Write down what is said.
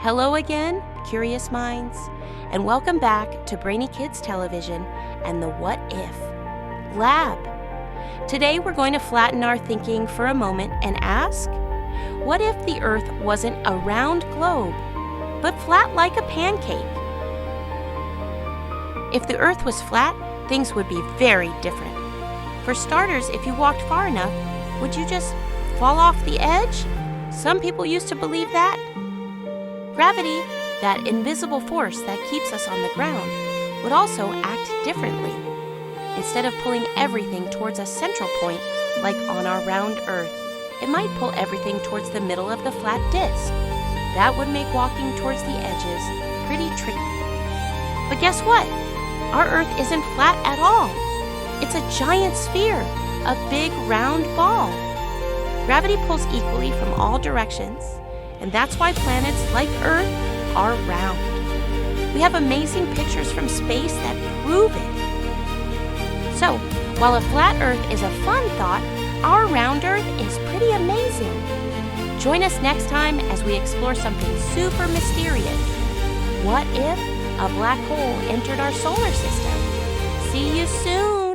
Hello again, curious minds, and welcome back to BrainyKids Television and the What If Lab. Today we're going to flatten our thinking for a moment and ask, what if the Earth wasn't a round globe, but flat like a pancake? If the Earth was flat, things would be very different. For starters, if you walked far enough, would you just fall off the edge? Some people used to believe that. Gravity, that invisible force that keeps us on the ground, would also act differently. Instead of pulling everything towards a central point, like on our round Earth, it might pull everything towards the middle of the flat disk. That would make walking towards the edges pretty tricky. But guess what? Our Earth isn't flat at all. It's a giant sphere, a big round ball. Gravity pulls equally from all directions, and that's why planets like Earth are round. We have amazing pictures from space that prove it. So, while a flat Earth is a fun thought, our round Earth is pretty amazing. Join us next time as we explore something super mysterious. What if a black hole entered our solar system? See you soon!